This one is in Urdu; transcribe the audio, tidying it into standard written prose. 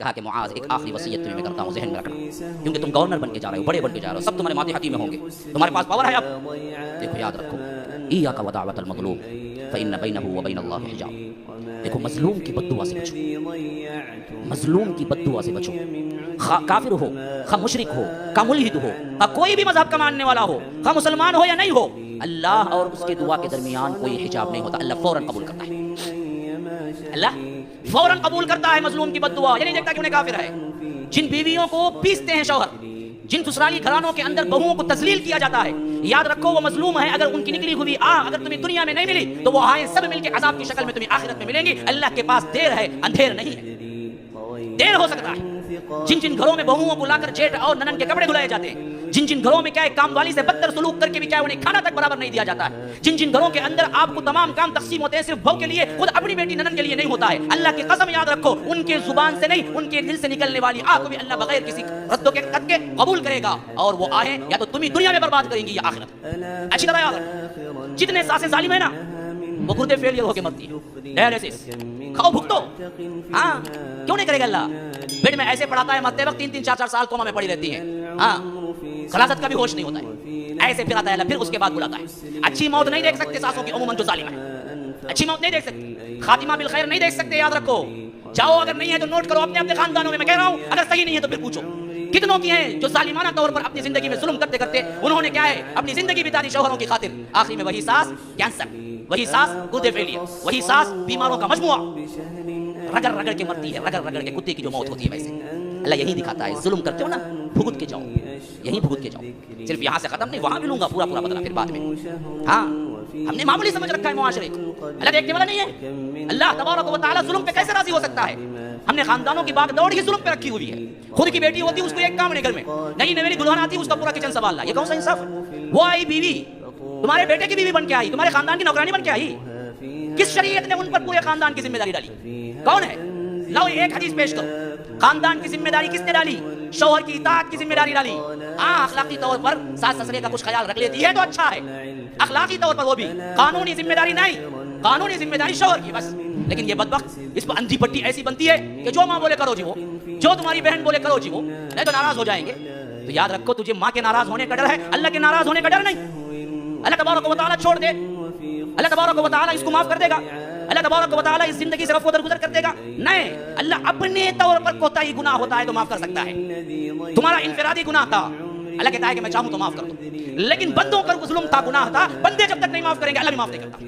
کہا کہ معاذ ایک آخری وصیت تمہیں میں کرتا ہوں، ذہن میں رکھنا، کیونکہ تم گورنر بن کے جا رہے ہو، بڑے بن کے جا رہے ہو، سب تمہارے ماتحتی میں ہوں گے، تمہارے پاس پاور ہے اب۔ دیکھو یاد رکھو، ایاک ودعوۃ المظلوم فإن بینہ وبین اللہ حجاب۔ دیکھو مظلوم کی بد دعا سے بچو، مظلوم کی بد دعا سے بچو، خواہ کافر ہو، خواہ مشرک ہو، خواہ ملحد ہو، خواہ کوئی بھی مذہب کا ماننے والا ہو، خواہ مسلمان ہو یا نہیں ہو، اللہ اور اس کے دعا کے درمیان کوئی حجاب نہیں ہوتا، اللہ فوراً قبول کرتا ہے، اللہ فوراً قبول کرتا ہے مظلوم کی بد دعا، یہ نہیں دیکھتا کہ انہیں کافر ہے۔ جن بیویوں کو پیستے ہیں شوہر، جن سسرالی گھرانوں کے اندر بہوؤں کو تذلیل کیا جاتا ہے، یاد رکھو وہ مظلوم ہے، اگر ان کی نکلی ہوئی اگر تمہیں دنیا میں نہیں ملی تو وہ آئیں سب مل کے عذاب کی شکل میں تمہیں آخرت میں ملیں گی۔ اللہ کے پاس دیر ہے، اندھیر نہیں ہے، دیر ہو سکتا ہے۔ جن جن گھروں میں بہوؤں کو لا کر جیٹ اور ننن کے کپڑے دھلائے جاتے ہیں، جن جن گھروں میں کیا ہے کام والی سے بدتر سلوک کر کے بھی کیا ہے انہیں کھانا تک برابر نہیں دیا جاتا ہے، جن جن گھروں کے اندر آپ کو تمام کام تقسیم ہوتے ہیں صرف بہو کے لیے، خود اپنی بیٹی ننن کے لیے نہیں ہوتا ہے، اللہ کی قسم یاد رکھو ان کے زبان سے نہیں ان کے دل سے نکلنے والی آہ کو بھی اللہ بغیر کسی رد و قط کے قبول کرے گا، اور وہ آہیں یا تو تمہیں دنیا میں برباد کریں گی یا آخرت۔ اچھی طرح یاد رکھو جتنے ساسیں ظالم ہیں نا وہ گردے فیلئر ہو کے مرتی ہیں، ڈائلیسس کھاؤ بھگتو، ہاں کیوں نہیں کرے گا اللہ؟ بیڈ میں ایسے پڑھاتا ہے مرتے وقت 3-3 4-4 سال کوما میں پڑی رہتی ہیں، ہاں خلاصت کا بھی ہوش نہیں ہوتا ہے، ایسے پھر آتا ہے اللہ، پھر اس کے بعد بلاتا ہے۔ اچھی موت نہیں دیکھ سکتے ساسوں کی عموماً جو ظالم ہے، اچھی موت نہیں دیکھ سکتے، خاتمہ بالخیر نہیں دیکھ سکتے، یاد رکھو۔ جاؤ اگر نہیں ہے تو نوٹ کرو اپنے اپنے خاندانوں میں کہہ رہا ہوں، اگر صحیح نہیں ہے تو پھر پوچھو کتنوں کی ہیں جو ظالمانہ طور پر اپنی زندگی میں ظلم کرتے کرتے انہوں نے کیا ہے اپنی زندگی بتا دی شوہروں کی خاطر، آخری میں وہی ساس کینسر، وہی ساس گردے فیلئر، وہی ساس بیماروں کا مجموعہ، رگڑ رگڑ کے مرتی ہے، رگڑ رگڑ کے کتے کی جو موت ہوتی ہے۔ ویسے اللہ یہی دکھاتا ہے، ظلم کرتے ہو نا بھگت کے جاؤ، یہی بھگت کے جاؤ، صرف یہاں سے ختم نہیں، وہاں بھی لوں گا پورا پورا بدلہ پھر بعد میں۔ ہاں ہم نے معمولی سمجھ رکھا ہے معاشرے کو، اللہ دیکھنے والا نہیں ہے۔ اللہ تبارک و تعالیٰ ظلم پہ کیسے راضی ہو سکتا ہے؟ ہم نے خاندانوں کی باغ دوڑ ہی ظلم پہ رکھی ہوئی ہے، خود کی بیٹی ہوتی اس کو ایک کام نہیں گھر میں، نہیں میری دلہن آتی اس کا پورا کچن سنبھالنا، یہ کون سا انصاف ہے؟ وہ آئی بیوی تمہارے بیٹے کی بیوی بن کے آئی، تمہارے خاندان کی نوکرانی بن کے آئی، کس شریعت نے ان پر پورے خاندان کی ذمہ داری ڈالی؟ کون ہے؟ لاؤ ایک حدیث پیش کرو، خاندان کی ذمہ داری کس نے ڈالی؟ شوہر کی اطاعت کی ذمہ داری ڈالی۔ اخلاقی طور پر ساس سسرے کا کچھ خیال رکھ لیتی ہے تو اچھا ہے، اخلاقی طور پر وہ بھی، قانونی ذمہ داری نہیں، قانونی ذمہ داری شوہر کی بس۔ لیکن یہ بدبخت اس پر اندھی پٹی ایسی بنتی ہے کہ جو ماں بولے کرو جی وہ، جو تمہاری بہن بولے کرو جی وہ، نہیں تو ناراض ہو جائیں گے۔ تو یاد رکھو تجھے ماں کے ناراض ہونے کا ڈر ہے، اللہ کے ناراض ہونے کا ڈر نہیں۔ اللہ تبارک و تعالیٰ چھوڑ دے، اللہ تبارک و تعالیٰ اس کو معاف کر دے گا، اللہ تبارک و تعالیٰ اس زندگی سے رفع و درگزر کر دے گا، نہیں، اللہ اپنے طور پر کوتاہی گناہ ہوتا ہے تو معاف کر سکتا ہے۔ تمہارا انفرادی گناہ تھا، اللہ کہتا ہے کہ میں چاہوں تو معاف کر دوں، لیکن بندوں پر ظلم تھا، گناہ تھا، بندے جب تک نہیں معاف کریں گے اللہ بھی معاف نہیں کرتا۔